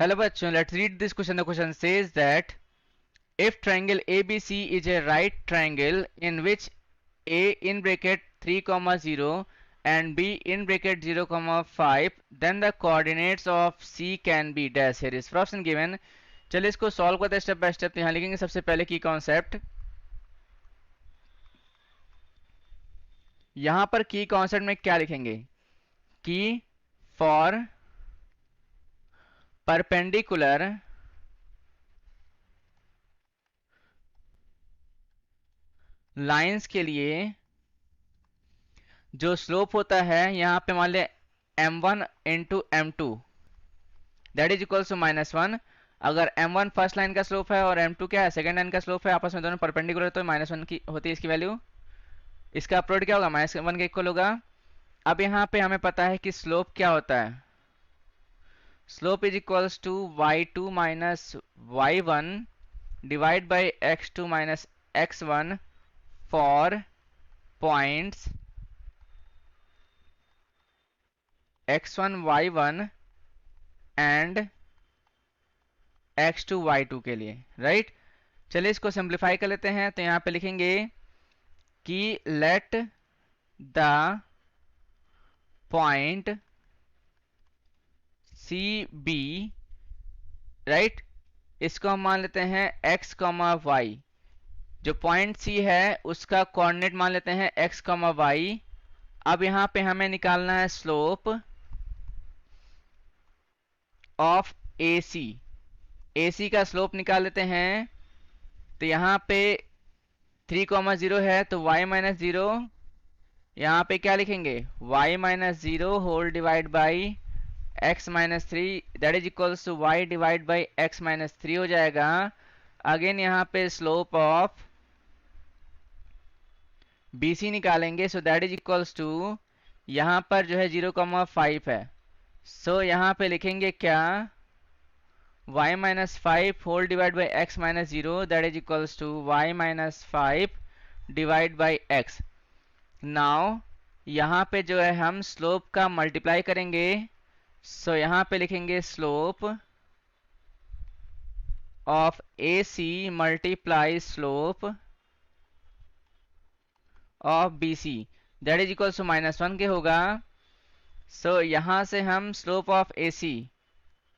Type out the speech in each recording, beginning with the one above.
Hello bachon, let's read this question. The question says that if triangle ABC is a right triangle in which A in bracket 3 comma 0 and B in bracket 0 comma 5, then the coordinates of C can be dash. Here is option given. चलिए इसको solve करते हैं step by step. यहाँ लिखेंगे सबसे पहले की concept. यहाँ पर की कॉन्सेप्ट में क्या लिखेंगे कि फॉर परपेंडिकुलर लाइंस के लिए जो स्लोप होता है यहाँ पे मान ले m1 into m2 that is equals to -1। अगर m1 फर्स्ट लाइन का स्लोप है और m2 क्या है सेकंड लाइन का स्लोप है, आपस में दोनों परपेंडिकुलर, तो -1 की होती है इसकी वैल्यू। इसका अप्रोड क्या होगा, -1 के इक्वल होगा। अब यहाँ पे हमें पता है कि स्लोप क्या होता है, slope is equals to y2 minus y1 divide by x2 minus x1 for points x1 y1 and x2 y2 के लिए, राइट। चलिए इसको सिंप्लीफाई कर लेते हैं। तो यहाँ पे लिखेंगे कि let the point C B, right, इसको हम मान लेते हैं x कॉमा वाई। जो पॉइंट सी है उसका कोऑर्डिनेट मान लेते हैं x कॉमा वाई। अब यहाँ पे हमें निकालना है स्लोप ऑफ AC। AC का स्लोप निकाल लेते हैं। तो यहाँ पे 3,0 है तो y माइनस 0, यहाँ पे क्या लिखेंगे y minus 0 whole divide by x minus 3 that is equals to y divide by x minus 3 हो जाएगा। अगेन यहाँ पे स्लोप ऑफ BC निकालेंगे, so that is equals to यहाँ पर जो है 0,5 है। सो यहाँ पे लिखेंगे क्या y minus 5 whole divide by x minus 0 that is equals to y minus 5 divide by x। Now यहाँ पे जो है हम स्लोप का मल्टीप्लाई करेंगे। सो यहाँ पे लिखेंगे slope of AC multiply slope of BC that is equals to -1 के होगा। सो यहाँ से हम slope of AC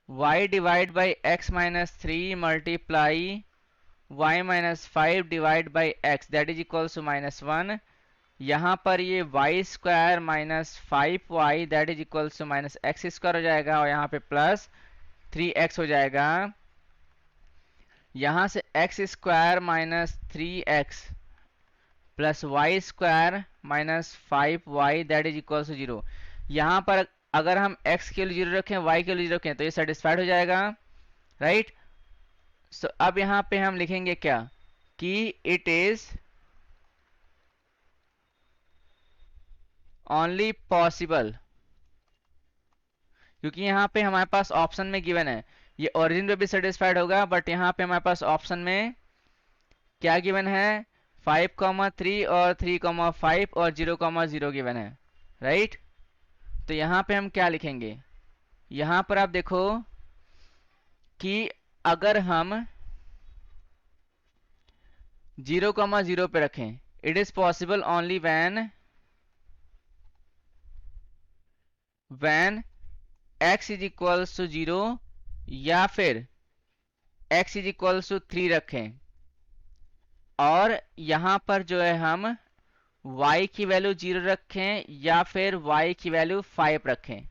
y divide by x minus 3 multiply y minus 5 divide by x that is equals to -1। यहाँ पर ये y square minus 5y that is equals to minus x square हो जाएगा और यहाँ पे प्लस 3x हो जाएगा। यहाँ से x square minus 3x plus y square minus 5y that is equals to 0। यहाँ पर अगर हम x के लिए 0 रखें y के लिए 0 रखें तो ये सेटिस्फाइड हो जाएगा, राइट। सो अब यहाँ पे हम लिखेंगे क्या कि इट इज ओनली पॉसिबल, क्योंकि यहाँ पे हमारे पास ऑप्शन में गिवन है, ये ओरिजिन पे भी सेटिस्फाइड होगा, बट यहाँ पे हमारे पास ऑप्शन में क्या गिवन है 5,3 और 3,5 और 0,0 गिवन है, राइट। तो यहाँ पे हम क्या लिखेंगे, यहाँ पर आप देखो कि अगर हम 0,0 पे रखें, it is possible only when x is equals to 0 या फिर x इज इक्वल्स टू 3 रखें और यहाँ पर जो है हम y की वैल्यू 0 रखें या फिर y की वैल्यू 5 रखें।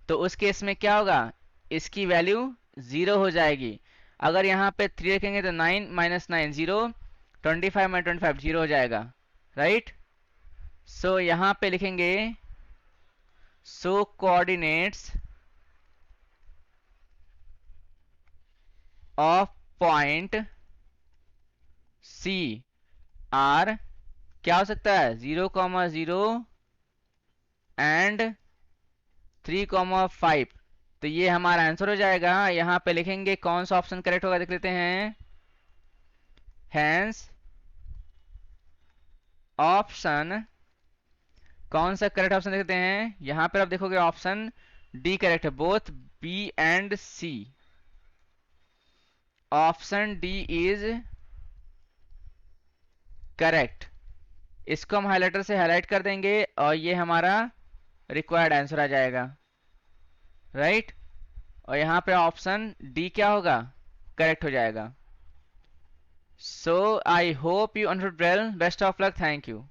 तो उस केस में क्या होगा, इसकी वैल्यू 0 हो जाएगी। अगर यहाँ पे 3 रखेंगे तो 9 माइनस 9 0, 25 माइनस 25 0 हो जाएगा, राइट। सो यहाँ पे लिखेंगे so coordinates of point C are क्या हो सकता है 0,0 एंड 3,5। तो ये हमारा आंसर हो जाएगा। यहाँ पे लिखेंगे कौन सा ऑप्शन करेक्ट होगा, देख लेते हैं। हैंस ऑप्शन, कौन सा करेक्ट ऑप्शन देखते हैं। यहाँ पर आप देखोगे ऑप्शन डी करेक्ट है, both B and C, option D is correct. इसको हम हाइलाइटर से हाईलाइट कर देंगे और ये हमारा रिक्वायर्ड आंसर आ जाएगा, राइट। और यहाँ पे ऑप्शन डी क्या होगा, करेक्ट हो जाएगा। So I hope you understood well, best of luck, thank you.